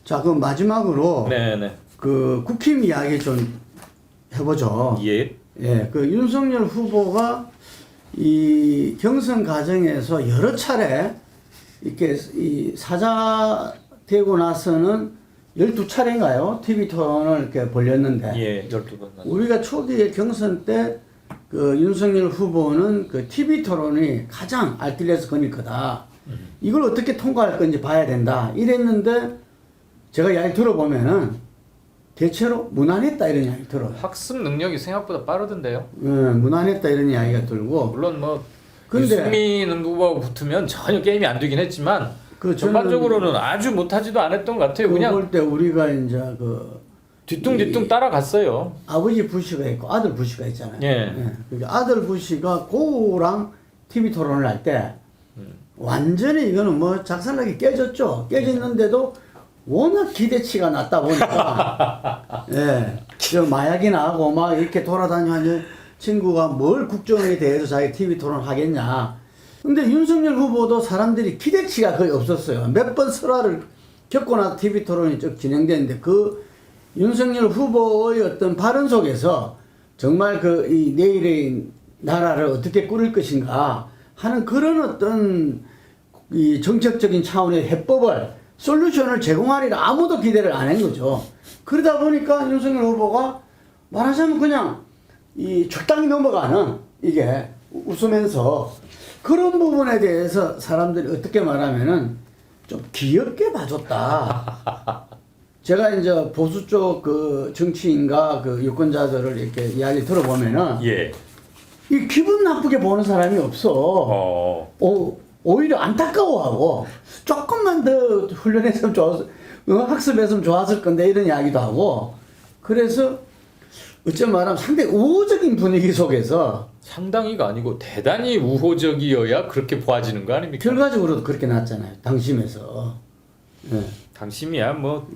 자, 그럼 마지막으로 네네. 그 국힘 이야기 좀 해보죠. 예. 예, 그 윤석열 후보가 이 경선 과정에서 여러 차례 이렇게 이 사자되고 나서는 12차례인가요? TV 토론을 이렇게 벌렸는데. 예, 12번. 우리가 초기에 경선 때 그 윤석열 후보는 그 TV 토론이 가장 알뜰레스 거니까다. 이걸 어떻게 통과할 건지 봐야 된다. 이랬는데 제가 이야기 들어보면은 대체로 무난했다 이런 이야기 들어요. 학습 능력이 생각보다 빠르던데요. 예, 무난했다 이런 이야기가 들고. 물론 뭐 근데- 유승민 후보하고 붙으면 전혀 게임이 안 되긴 했지만 전반적으로는 아주 못하지도 않았던 것 같아요. 그냥 볼 때 우리가 이제 그 뒤뚱뒤뚱 따라갔어요. 아버지 부시가 있고 아들 부시가 있잖아요. 예. 그러니까 아들 부시가 고우랑 TV 토론을 할 때 완전히 이거는 뭐 작살나게 깨졌죠. 깨졌는데도 워낙 기대치가 낮다 보니까 예, 저 마약이나 하고 막 이렇게 돌아다니는 친구가 뭘 국정에 대해서 자기 TV 토론 하겠냐. 근데 윤석열 후보도 사람들이 기대치가 거의 없었어요. 몇 번 설화를 겪고 나서 TV 토론이 쭉 진행되는데 그 윤석열 후보의 어떤 발언 속에서 정말 그 이 내일의 나라를 어떻게 꾸릴 것인가 하는 그런 어떤 이 정책적인 차원의 해법을 솔루션을 제공하리라 아무도 기대를 안 한 거죠. 그러다 보니까 윤석열 후보가 말하자면 그냥 이 적당히 넘어가는 이게 웃으면서 그런 부분에 대해서 사람들이 어떻게 말하면은 좀 귀엽게 봐줬다. 제가 이제 보수 쪽 그 정치인과 그 유권자들을 이렇게 이야기 들어보면은 예. 이 기분 나쁘게 보는 사람이 없어. 오히려 안타까워하고 조금만 더 훈련했으면 좋았을, 학습했으면 좋았을 건데 이런 이야기도 하고. 그래서 어쩌면 말하면 상당히 우호적인 분위기 속에서 상당히가 아니고 대단히 우호적이어야 그렇게 보아지는 거 아닙니까? 결과적으로도 그렇게 났잖아요. 당심에서. 예. 당심이야 뭐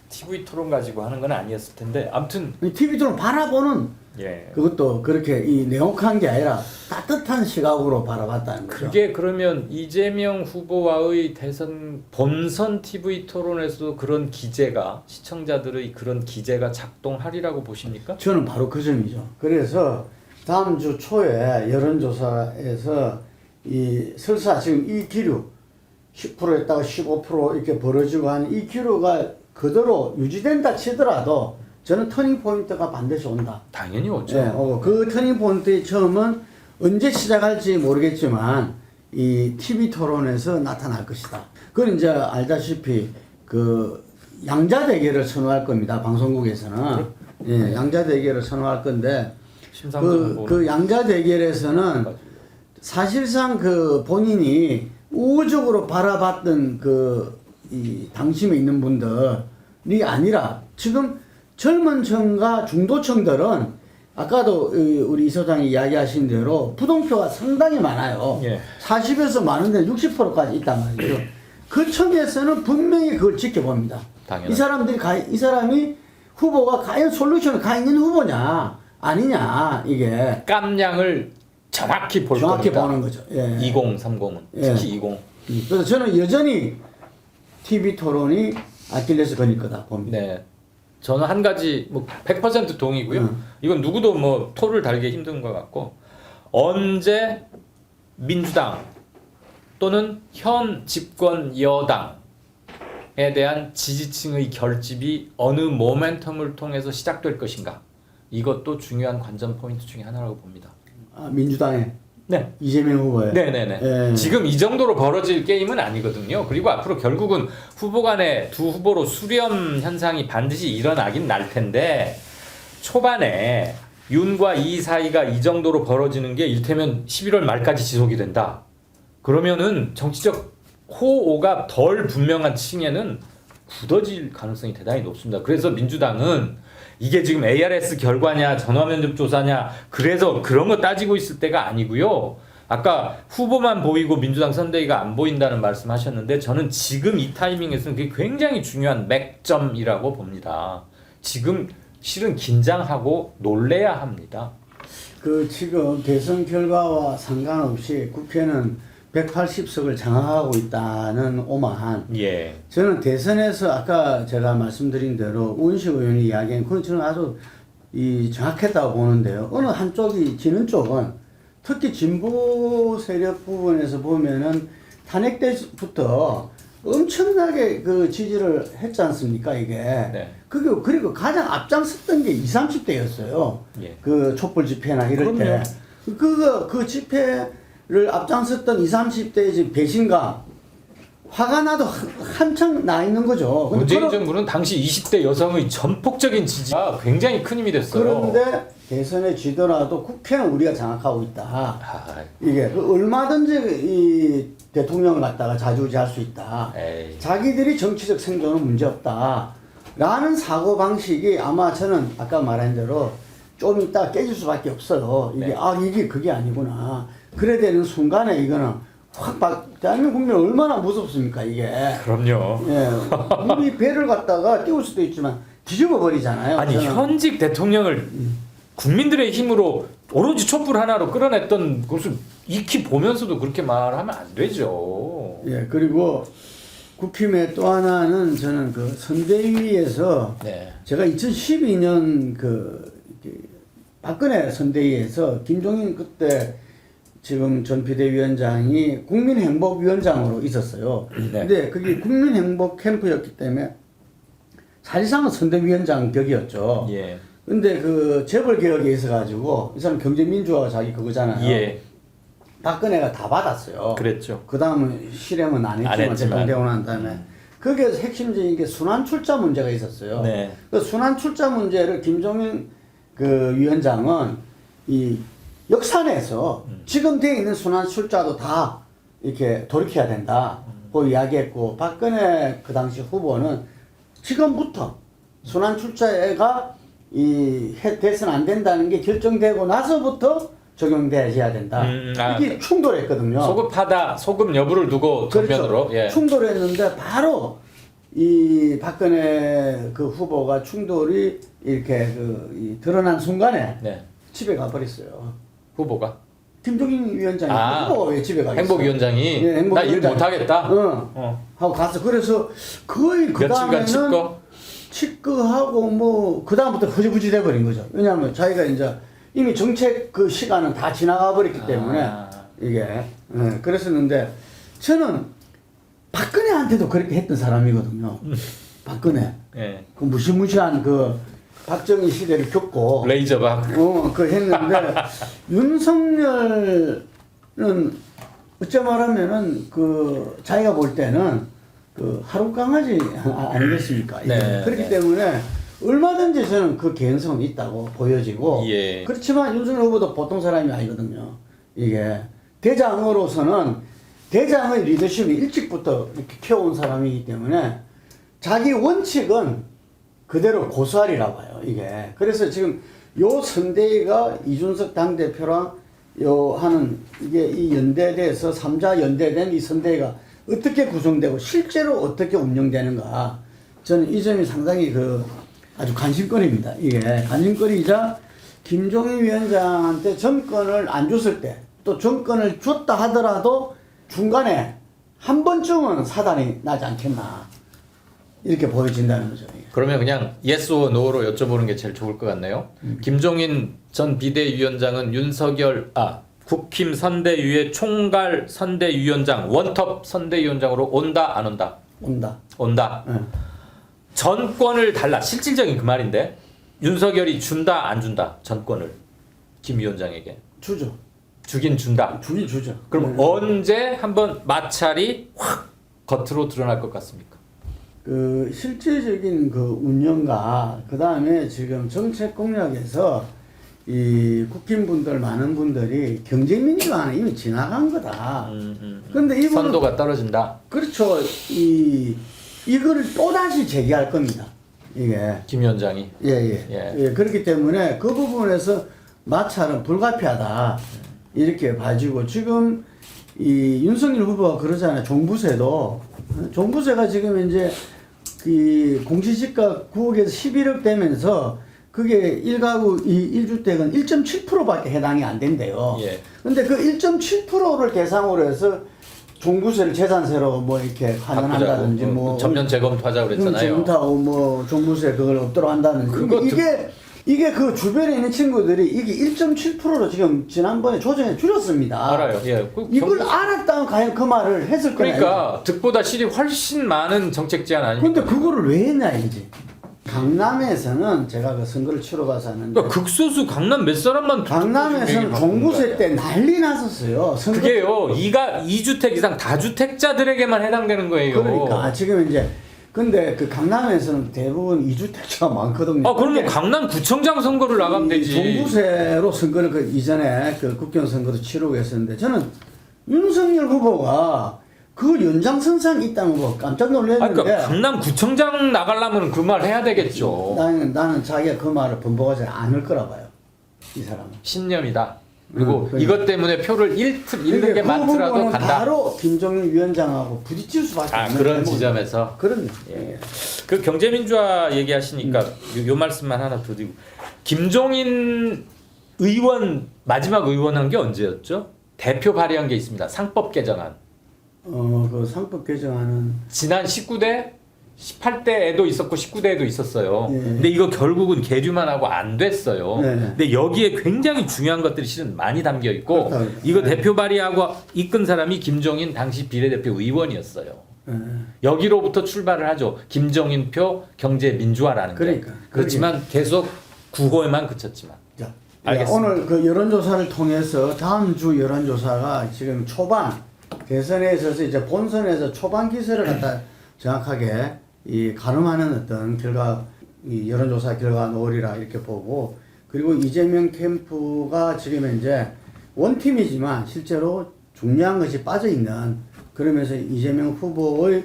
TV 토론 가지고 하는 건 아니었을 텐데 아무튼 TV로 바라보는 예. 그것도 그렇게 이 냉혹한 게 아니라 따뜻한 시각으로 바라봤다는 거죠. 그게 그러면 이재명 후보와의 대선 본선 TV 토론에서도 그런 기제가 시청자들의 그런 기제가 작동하리라고 보십니까? 저는 바로 그 점이죠. 그래서 다음 주 초에 여론조사에서 이 설사 지금 이 기류 10%였다가 15% 이렇게 벌어지고 하는 이 기류가 그대로 유지된다 치더라도 저는 터닝 포인트가 반드시 온다. 당연히 오죠. 네, 그 터닝 포인트의 처음은 언제 시작할지 모르겠지만 이 TV 토론에서 나타날 것이다. 그건 이제 알다시피 그 양자 대결을 선호할 겁니다. 방송국에서는 예, 양자 대결을 선호할 건데 그 양자 대결에서는 사실상 그 본인이 우호적으로 바라봤던 그 이 당심에 있는 분들이 아니라 지금 젊은 층과 중도층들은 아까도 우리 이 소장이 이야기하신 대로 부동표가 상당히 많아요. 예. 40에서 많은데 60%까지 있단 말이죠. 그 층에서는 분명히 그걸 지켜봅니다. 당연하죠. 이 사람들이 이 사람이 후보가 과연 솔루션을 가 있는 후보냐 아니냐 이게 깜냥을 정확히 볼 정확히 겁니다. 보는 거죠. 예. 2030은 예. 특히 20. 그래서 저는 여전히 TV 토론이 아킬레스 건일 거다 봅니다. 네. 저는 한 가지 뭐 100% 동의고요. 이건 누구도 뭐 토를 달기 힘든 것 같고 언제 민주당 또는 현 집권 여당에 대한 지지층의 결집이 어느 모멘텀을 통해서 시작될 것인가 이것도 중요한 관전 포인트 중에 하나라고 봅니다. 아, 민주당의 네. 이재명 후보의 네네네. 예. 지금 이 정도로 벌어질 게임은 아니거든요. 그리고 앞으로 결국은 후보 간의 두 후보로 수렴 현상이 반드시 일어나긴 날 텐데 초반에 윤과 이 사이가 이 정도로 벌어지는 게 일테면 11월 말까지 지속이 된다. 그러면은 정치적 호오가 덜 분명한 층에는 굳어질 가능성이 대단히 높습니다. 그래서 민주당은 이게 지금 ARS 결과냐 전화면접 조사냐 그래서 그런 거 따지고 있을 때가 아니고요. 아까 후보만 보이고 민주당 선대위가 안 보인다는 말씀하셨는데 저는 지금 이 타이밍에서는 그게 굉장히 중요한 맥점이라고 봅니다. 지금 실은 긴장하고 놀래야 합니다. 그 지금 대선 결과와 상관없이 국회는 180석을 장악하고 있다는 오만 예. 저는 대선에서 아까 제가 말씀드린 대로 우은식 의원이 이야기한 그건 저는 아주 정확했다고 보는데요. 어느 한쪽이 지는 쪽은 특히 진보 세력 부분에서 보면은 탄핵 때부터 엄청나게 그 지지를 했지 않습니까, 이게. 네. 그리고 가장 앞장섰던 게 20, 30대였어요. 예. 그 촛불 집회나 이럴 그럼요. 때. 그 집회를 앞장섰던 20, 30대의 지금 배신감, 화가 나도 한창 나 있는 거죠. 근데 문재인 정부는 당시 20대 여성의 전폭적인 지지가 굉장히 큰 힘이 됐어요. 그런데 대선에 지더라도 국회는 우리가 장악하고 있다. 아, 이게 얼마든지 이 대통령을 갖다가 좌지우지할 수 있다. 에이. 자기들이 정치적 생존은 문제없다. 라는 사고방식이 아마 저는 아까 말한 대로 좀 이따 깨질 수밖에 없어요. 이게, 네. 이게 그게 아니구나. 그래 되는 순간에 이거는 대한민국 국민이 얼마나 무섭습니까, 이게. 그럼요. 예. 우리 배를 갖다가 띄울 수도 있지만 뒤집어 버리잖아요. 아니 저는. 현직 대통령을 국민들의 힘으로 오로지 촛불 하나로 끌어냈던 것을 익히 보면서도 그렇게 말하면 안 되죠. 예, 그리고 국힘의 또 하나는 저는 그 선대위에서 네. 제가 2012년 박근혜 선대위에서 김종인 그때 지금 전 비대위원장이 국민행복위원장으로 있었어요. 네. 근데 그게 국민행복 캠프였기 때문에 사실상은 선대위원장 격이었죠. 예. 근데 그 재벌 개혁에 있어가지고 이 사람 경제민주화가 자기 그거잖아요. 예. 박근혜가 다 받았어요. 그랬죠. 그 다음은 실행은 안 했지만 대통령되고 난 다음에 거기에서 핵심적인 게 순환 출자 문제가 있었어요. 네. 그 순환 출자 문제를 김종인 그 위원장은 이 역사 내에서 지금 돼 있는 순환 출자도 다 이렇게 돌이켜야 된다. 고 이야기했고 박근혜 그 당시 후보는 지금부터 순환 출자가 돼서는 안 된다는 게 결정되고 나서부터 적용돼야 된다. 이게 충돌했거든요. 소급하다 소급 여부를 두고 전면으로. 그렇죠. 예. 충돌했는데 바로 이 박근혜 그 후보가 충돌이 이렇게 드러난 순간에 네. 집에 가버렸어요. 후보가 김종인 위원장이 후보가 왜 집에 가겠어? 행복위원장이 예, 나 일 못하겠다. 하고 가서 그래서 거의 그 며칠간 다음에는 집거. 치과하고 뭐 그 다음부터 흐지부지 돼 버린 거죠. 왜냐하면 자기가 이제 이미 정책 그 시간은 다 지나가 버렸기 때문에 이게 그랬었는데 저는 박근혜한테도 그렇게 했던 사람이거든요. 박근혜 예. 그 무시무시한 그 박정희 시대를 겪고 레이저박. 그 했는데 윤석열은 어째 말하면은 그 자기가 볼 때는 그 하루 강아지 아니겠습니까? 네, 그렇기 네. 때문에 얼마든지 저는 그 개연성은 있다고 보여지고 예. 그렇지만 윤석열 후보도 보통 사람이 아니거든요. 이게 대장으로서는 대장의 리더십이 일찍부터 이렇게 키워온 사람이기 때문에 자기 원칙은 그대로 고수하리라 봐요, 이게. 그래서 지금 요 선대위가 이준석 당대표랑 하는 이게 이 연대돼서 3자 연대된 이 선대위가 어떻게 구성되고 실제로 어떻게 운영되는가. 저는 이 점이 상당히 아주 관심거리입니다. 이게 관심거리이자 김종인 위원장한테 정권을 안 줬을 때 또 정권을 줬다 하더라도 중간에 한 번쯤은 사단이 나지 않겠나. 이렇게 보여진다는 거죠. 그러면 그냥 yes or no로 여쭤보는 게 제일 좋을 것 같네요. 김종인 전 비대위원장은 국힘 선대위의 총괄 선대위원장, 원톱 선대위원장으로 온다, 안 온다? 온다. 온다. 네. 전권을 달라. 실질적인 그 말인데 윤석열이 준다, 안 준다? 전권을 김 위원장에게. 주죠. 주긴 준다. 주긴 주죠. 그럼 언제 한번 마찰이 확 겉으로 드러날 것 같습니까? 그 실질적인 그 운영과 그 다음에 지금 정책 공약에서 이 국힘분들 많은 분들이 경제민주화는 이미 지나간 거다. 그런데 이거는 선도가 떨어진다. 그렇죠. 이거를 또 다시 제기할 겁니다. 이게 김 위원장이. 예. 그렇기 때문에 그 부분에서 마찰은 불가피하다. 이렇게 봐지고 지금 이 윤석열 후보가 그러잖아요. 종부세가 지금 이제 그 공시지가 9억에서 11억 되면서 그게 1가구 1주택은 1.7%밖에 해당이 안 된대요. 예. 근데 그 1.7%를 대상으로 해서 종부세를 재산세로 뭐 이렇게 환원한다든지 뭐 전면 재검토하자 그랬잖아요. 재검토하고 뭐 종부세 그걸 없도록 한다든지 이게 그 주변에 있는 친구들이 이게 1.7%로 지금 지난번에 조정해 줄였습니다. 알아요. 예. 이걸 알았다면 과연 그 말을 했을 거냐. 그러니까 득보다 실이 훨씬 많은 정책 제안 아닙니까? 근데 그거를 왜 했냐 이제. 강남에서는 제가 그 선거를 치러 가서 하는데 그러니까 극소수 강남 몇 사람만 강남에서는 종부세 때 난리 났었어요. 그게요. 2주택 이상 다주택자들에게만 해당되는 거예요. 그러니까 지금 이제 근데 그 강남에서는 대부분 2주택자가 많거든요. 그러면 강남 구청장 선거를 나가면 되지. 종부세로 선거를 그 이전에 그 국경 선거도 치르고 했었는데 저는 윤석열 후보가 그 연장선상이 있다는 거 깜짝 놀랐는데. 그러니까 강남 구청장 나가려면 그 말 해야 되겠죠. 나는 자기가 그 말을 번복하지 않을 거라 봐요. 이 사람은. 신념이다. 그리고 그러니까. 이것 때문에 표를 잃는 게 많더라도 부분은 간다. 바로 김종인 위원장하고 부딪힐 수밖에 없는 그런 대목이에요. 지점에서. 그런. 예. 그 경제민주화 얘기하시니까 요 말씀만 하나 더 드리고 김종인 의원 마지막 의원한 게 언제였죠? 대표 발의한 게 있습니다. 상법 개정안. 그 상법 개정안은 지난 19대 18대에도 있었고 19대에도 있었어요. 예. 근데 이거 결국은 계류만 하고 안 됐어요. 네. 근데 여기에 굉장히 중요한 것들이 실은 많이 담겨 있고 그렇다고요. 이거 네. 대표 발의하고 이끈 사람이 김종인 당시 비례대표 의원이었어요. 여기로부터 출발을 하죠. 김종인 표 경제 민주화라는 그러니까. 게. 그렇지만 계속 구호에만 그쳤지만. 자, 알겠습니다. 오늘 그 여론조사를 통해서 다음 주 여론조사가 지금 초반 대선에 있어서 이제 본선에서 초반 기세를 갖다 정확하게 이 가늠하는 어떤 결과, 이 여론조사 결과 나오리라 이렇게 보고, 그리고 이재명 캠프가 지금 이제 원팀이지만 실제로 중요한 것이 빠져 있는, 그러면서 이재명 후보의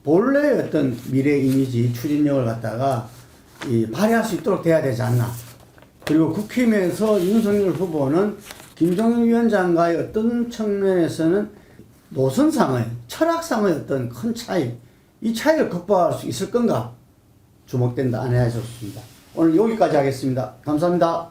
본래의 어떤 미래 이미지 추진력을 갖다가 발휘할 수 있도록 돼야 되지 않나. 그리고 국힘에서 윤석열 후보는 김종인 위원장과의 어떤 측면에서는 노선상의, 철학상의 어떤 큰 차이, 이 차이를 극복할 수 있을 건가 주목된다. 안해하셨습니다. 오늘 여기까지 하겠습니다. 감사합니다.